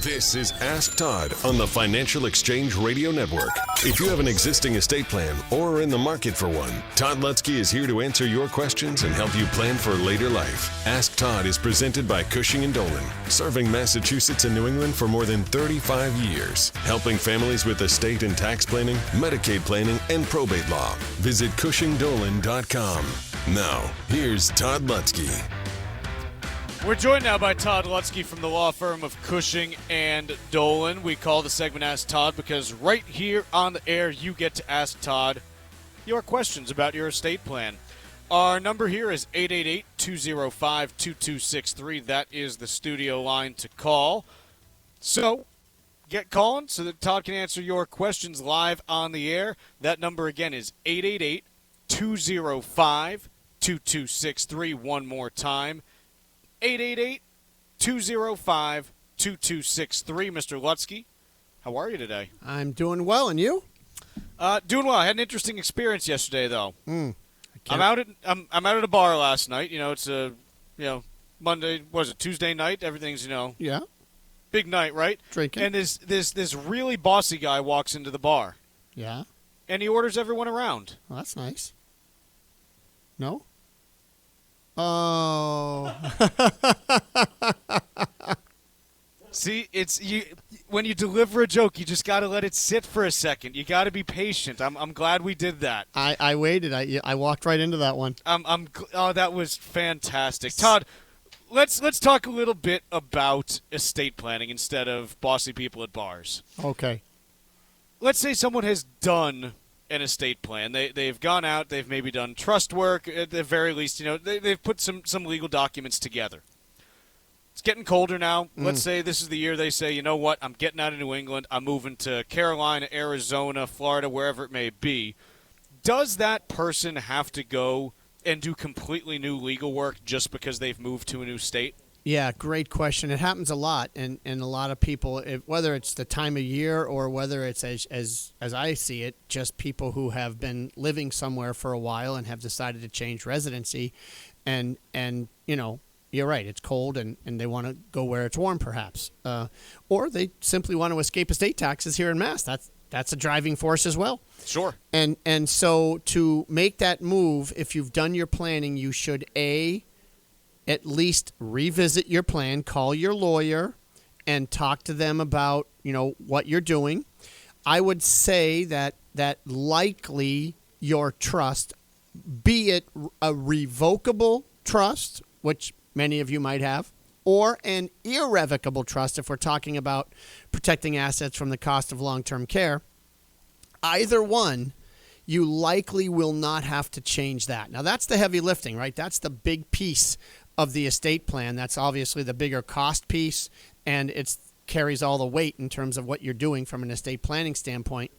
This is Ask Todd on the Financial Exchange Radio Network. If you have an existing estate plan or are in the market for one, Todd Lutsky is here to answer your questions and help you plan for later life. Ask Todd is presented by Cushing & Dolan, serving Massachusetts and New England for more than 35 years, helping families with estate and tax planning, Medicaid planning, and probate law. Visit CushingDolan.com. Now, here's Todd Lutsky. We're joined now by Todd Lutsky from the law firm of Cushing and Dolan. We call the segment Ask Todd because right here on the air you get to ask Todd your questions about your estate plan. Our number here is 888-205-2263. That is the studio line to call. So get calling so that Todd can answer your questions live on the air. That number again is 888-205-2263. One more time. 888-205-2263. Mr. Lutsky, how are you today? I'm doing well, and you? Doing well. I had an interesting experience yesterday, though. I'm out at a bar last night. You know, it's a Monday. Was it Tuesday night? Everything's Yeah. big night, right? Drinking. And this really bossy guy walks into the bar. Yeah. And he orders everyone around. Well, that's nice. No. Oh. See, it's you. When you deliver a joke, you just got to let it sit for a second. You got to be patient. I'm glad we did that. I waited. I walked right into that one. Oh, that was fantastic, Todd. Let's talk a little bit about estate planning instead of bossy people at bars. Okay. Let's say someone has done an estate plan. They've gone out. They've maybe done trust work. At the very least, they've put some legal documents together. It's getting colder now. Let's say this is the year they say, you know what, I'm getting out of New England. I'm moving to Carolina, Arizona, Florida, wherever it may be. Does that person have to go and do completely new legal work just because they've moved to a new state? Yeah, great question. It happens a lot, and a lot of people, whether it's the time of year or whether it's, as I see it, just people who have been living somewhere for a while and have decided to change residency, and you're right, it's cold, and they want to go where it's warm, perhaps. Or they simply want to escape estate taxes here in Mass. That's a driving force as well. Sure. And so to make that move, if you've done your planning, you should, at least revisit your plan, call your lawyer, and talk to them about, what you're doing. I would say that likely your trust, be it a revocable trust, which many of you might have, or an irrevocable trust if we're talking about protecting assets from the cost of long-term care, either one, you likely will not have to change that. Now, that's the heavy lifting, right? That's the big piece of the estate plan. That's obviously the bigger cost piece, and it carries all the weight in terms of what you're doing from an estate planning standpoint.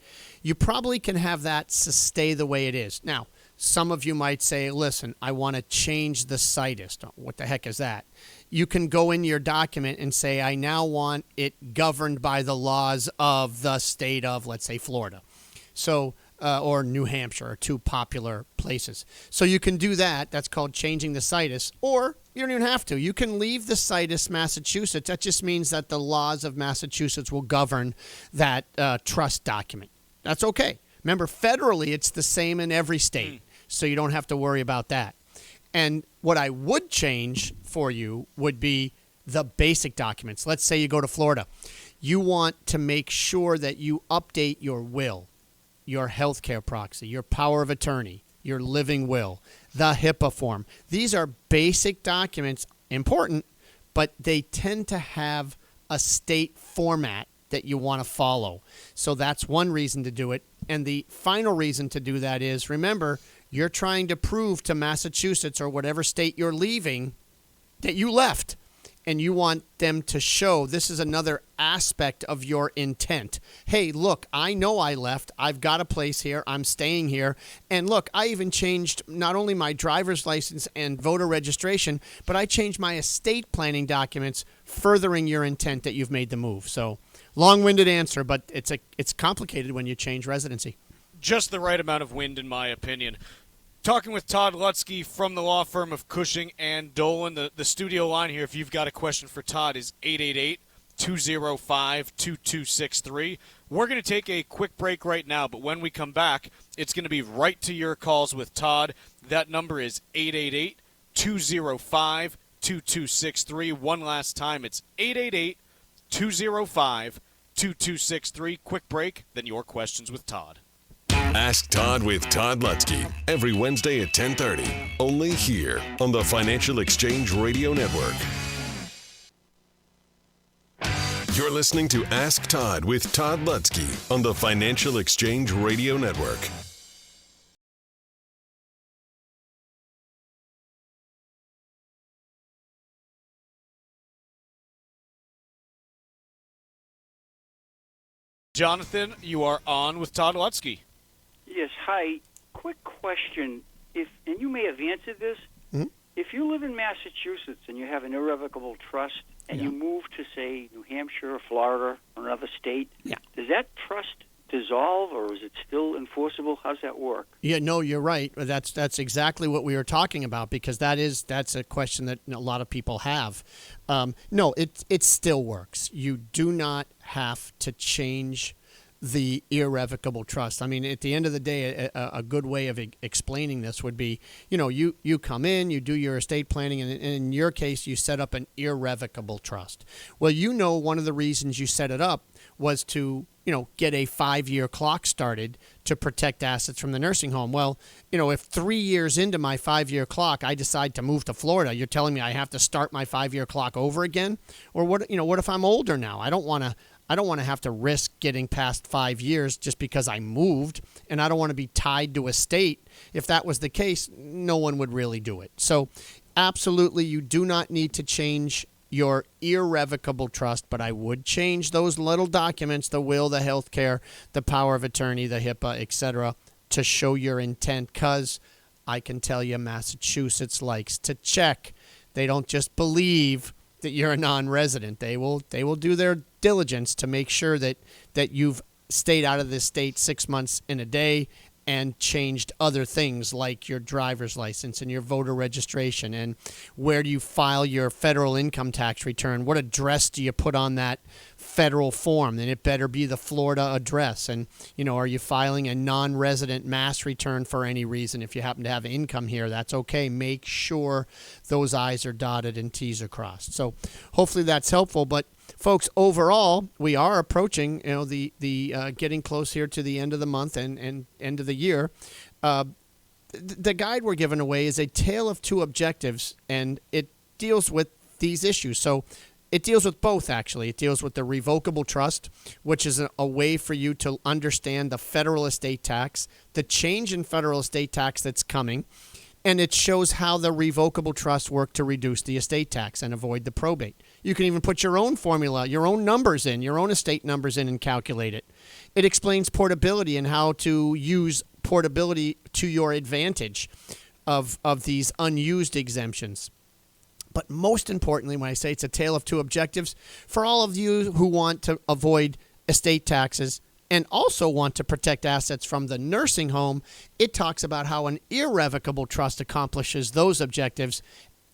You probably can have that stay the way it is. Now, some of you might say, listen, I want to change the situs. What the heck is that? You can go in your document and say, I now want it governed by the laws of the state of, let's say, Florida. So, or New Hampshire are two popular places. So you can do that. That's called changing the situs. Or you don't even have to. You can leave the situs Massachusetts. That just means that the laws of Massachusetts will govern that trust document. That's okay. Remember, federally, it's the same in every state. So you don't have to worry about that. And what I would change for you would be the basic documents. Let's say you go to Florida. You want to make sure that you update your will, your healthcare proxy, your power of attorney, your living will, the HIPAA form. These are basic documents, important, but they tend to have a state format that you want to follow. So that's one reason to do it. And the final reason to do that is, remember, you're trying to prove to Massachusetts or whatever state you're leaving that you left. And you want them to show this is another aspect of your intent. Hey, look, I know I left. I've got a place here. I'm staying here. And look, I even changed not only my driver's license and voter registration, but I changed my estate planning documents, furthering your intent that you've made the move. So long-winded answer, but it's complicated when you change residency. Just the right amount of wind, in my opinion. Talking with Todd Lutsky from the law firm of Cushing and Dolan. The studio line here, if you've got a question for Todd, is 888-205-2263. We're going to take a quick break right now, but when we come back, it's going to be right to your calls with Todd. That number is 888-205-2263. One last time, it's 888-205-2263. Quick break, then your questions with Todd. Ask Todd with Todd Lutsky every Wednesday at 10:30, only here on the Financial Exchange Radio Network. You're listening to Ask Todd with Todd Lutsky on the Financial Exchange Radio Network. Jonathan, you are on with Todd Lutsky. Yes, hi. Quick question. And you may have answered this. Mm-hmm. If you live in Massachusetts and you have an irrevocable trust and you move to, say, New Hampshire or Florida or another state, does that trust dissolve or is it still enforceable? How does that work? Yeah, no, you're right. That's exactly what we were talking about, because that's a question that a lot of people have. No, it still works. You do not have to change the irrevocable trust. I mean, at the end of the day, a good way of explaining this would be, you come in, you do your estate planning, and in your case, you set up an irrevocable trust. Well, one of the reasons you set it up was to, get a 5-year clock started to protect assets from the nursing home. Well, if 3 years into my 5-year clock, I decide to move to Florida, you're telling me I have to start my 5-year clock over again? Or what if I'm older now? I don't want to have to risk getting past 5 years just because I moved, and I don't want to be tied to a state. If that was the case, no one would really do it. So absolutely, you do not need to change your irrevocable trust, but I would change those little documents, the will, the health care, the power of attorney, the HIPAA, etc., to show your intent, because I can tell you Massachusetts likes to check. They don't just believe that you're a non-resident. They will do their diligence to make sure that you've stayed out of this state 6 months in a day and changed other things like your driver's license and your voter registration, and where do you file your federal income tax return? What address do you put on that federal form? Then it better be the Florida address. And, are you filing a non-resident mass return for any reason? If you happen to have income here, that's okay. Make sure those I's are dotted and T's are crossed. So hopefully that's helpful. But folks, overall, we are approaching, the getting close here to the end of the month and end of the year. The guide we're giving away is a tale of two objectives, and it deals with these issues. So it deals with both, actually. It deals with the revocable trust, which is a way for you to understand the federal estate tax, the change in federal estate tax that's coming, and it shows how the revocable trust work to reduce the estate tax and avoid the probate. You can even put your own formula, your own numbers in, your own estate numbers in, and calculate it. It explains portability and how to use portability to your advantage of these unused exemptions. But most importantly, when I say it's a tale of two objectives, for all of you who want to avoid estate taxes and also want to protect assets from the nursing home, it talks about how an irrevocable trust accomplishes those objectives,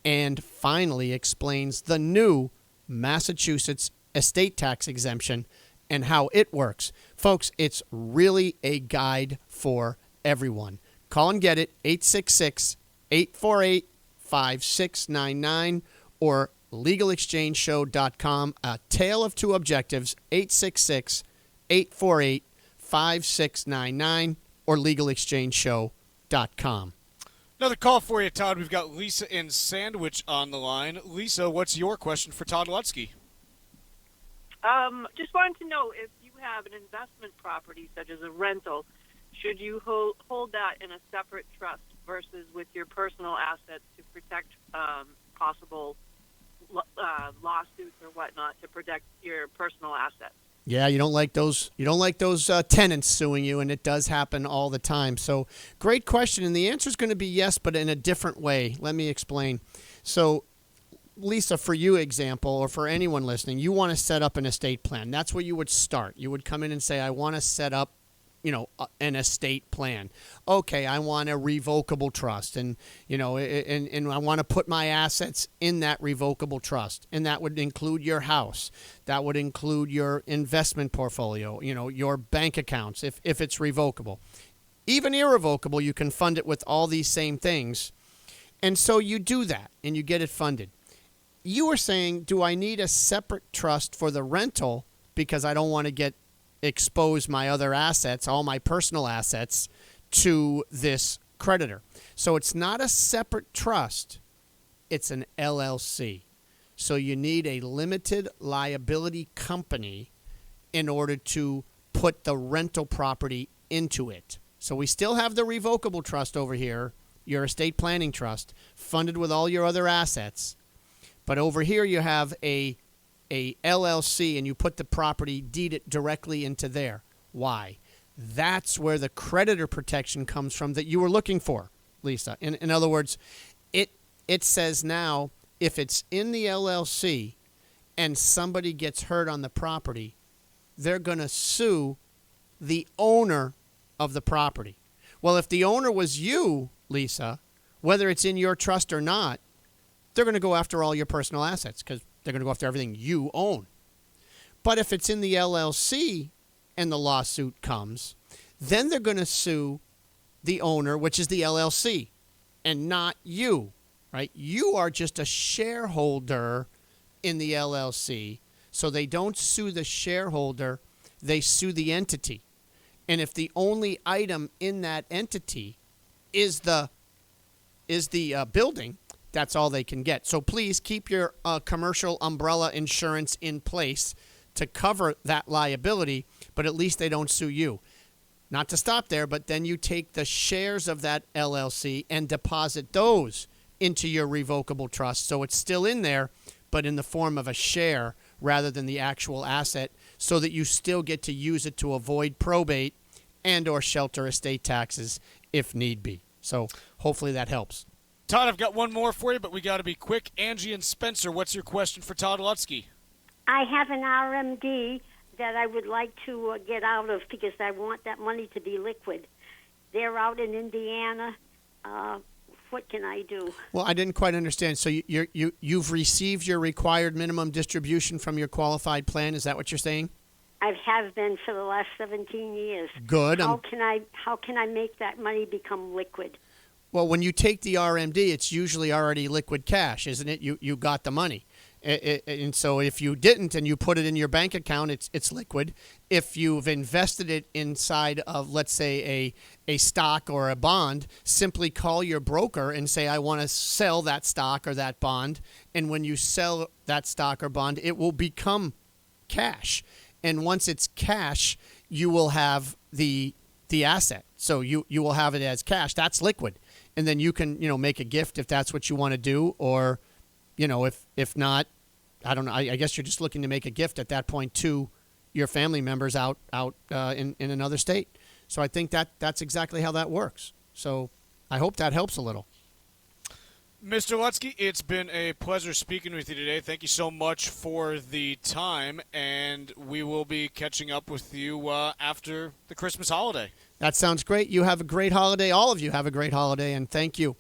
and finally explains the new Massachusetts estate tax exemption and how it works. Folks, it's really a guide for everyone. Call and get it, 866-848-5699 or legalexchangeshow.com. A tale of two objectives, 866-848-5699 or legalexchangeshow.com. Another call for you, Todd. We've got Lisa in Sandwich on the line. Lisa, what's your question for Todd Lutsky? Just wanted to know, if you have an investment property such as a rental, should you hold that in a separate trust versus with your personal assets to protect possible lawsuits or whatnot to protect your personal assets? Yeah, you don't like those. You don't like those tenants suing you, and it does happen all the time. So, great question, and the answer is going to be yes, but in a different way. Let me explain. So, Lisa, for you, example, or for anyone listening, you want to set up an estate plan. That's where you would start. You would come in and say, "I want to set up an estate plan. Okay, I want a revocable trust, and I want to put my assets in that revocable trust, and that would include your house, that would include your investment portfolio, your bank accounts if it's revocable. Even irrevocable, you can fund it with all these same things. And so you do that and you get it funded. You were saying, do I need a separate trust for the rental because I don't want to expose my other assets, all my personal assets, to this creditor? So it's not a separate trust. It's an LLC. So you need a limited liability company in order to put the rental property into it. So we still have the revocable trust over here, your estate planning trust, funded with all your other assets. But over here you have a LLC, and you put the property, deed it directly into there. Why? That's where the creditor protection comes from that you were looking for, Lisa. In other words, it says now if it's in the LLC and somebody gets hurt on the property, they're going to sue the owner of the property. Well, if the owner was you, Lisa, whether it's in your trust or not, they're going to go after all your personal assets because they're going to go after everything you own. But if it's in the LLC and the lawsuit comes, then they're going to sue the owner, which is the LLC, and not you, right? You are just a shareholder in the LLC, so they don't sue the shareholder, they sue the entity. And if the only item in that entity is the building, that's all they can get. So please keep your commercial umbrella insurance in place to cover that liability, but at least they don't sue you. Not to stop there, but then you take the shares of that LLC and deposit those into your revocable trust. So it's still in there, but in the form of a share rather than the actual asset, so that you still get to use it to avoid probate and or shelter estate taxes if need be. So hopefully that helps. Todd, I've got one more for you, but we got to be quick. Angie and Spencer, what's your question for Todd Lutsky? I have an RMD that I would like to get out of because I want that money to be liquid. They're out in Indiana. What can I do? Well, I didn't quite understand. So you've received your required minimum distribution from your qualified plan. Is that what you're saying? I have been for the last 17 years. Good. How can I make that money become liquid? Well, when you take the RMD, it's usually already liquid cash, isn't it? You got the money. And so if you didn't and you put it in your bank account, it's liquid. If you've invested it inside of, let's say, a stock or a bond, simply call your broker and say, I want to sell that stock or that bond. And when you sell that stock or bond, it will become cash. And once it's cash, you will have the asset. So you will have it as cash. That's liquid. And then you can, make a gift if that's what you want to do, or, if not, I don't know. I guess you're just looking to make a gift at that point to your family members out in another state. So I think that's exactly how that works. So I hope that helps a little. Mr. Lutsky, it's been a pleasure speaking with you today. Thank you so much for the time, and we will be catching up with you after the Christmas holiday. That sounds great. You have a great holiday. All of you have a great holiday, and thank you.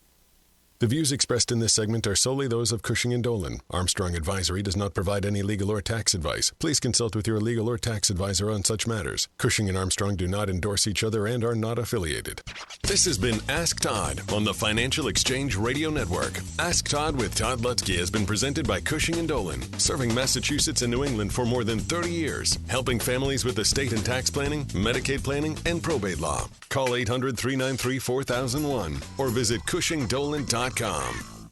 The views expressed in this segment are solely those of Cushing & Dolan. Armstrong Advisory does not provide any legal or tax advice. Please consult with your legal or tax advisor on such matters. Cushing & Armstrong do not endorse each other and are not affiliated. This has been Ask Todd on the Financial Exchange Radio Network. Ask Todd with Todd Lutsky has been presented by Cushing & Dolan, serving Massachusetts and New England for more than 30 years, helping families with estate and tax planning, Medicaid planning, and probate law. Call 800-393-4001 or visit CushingDolan.com.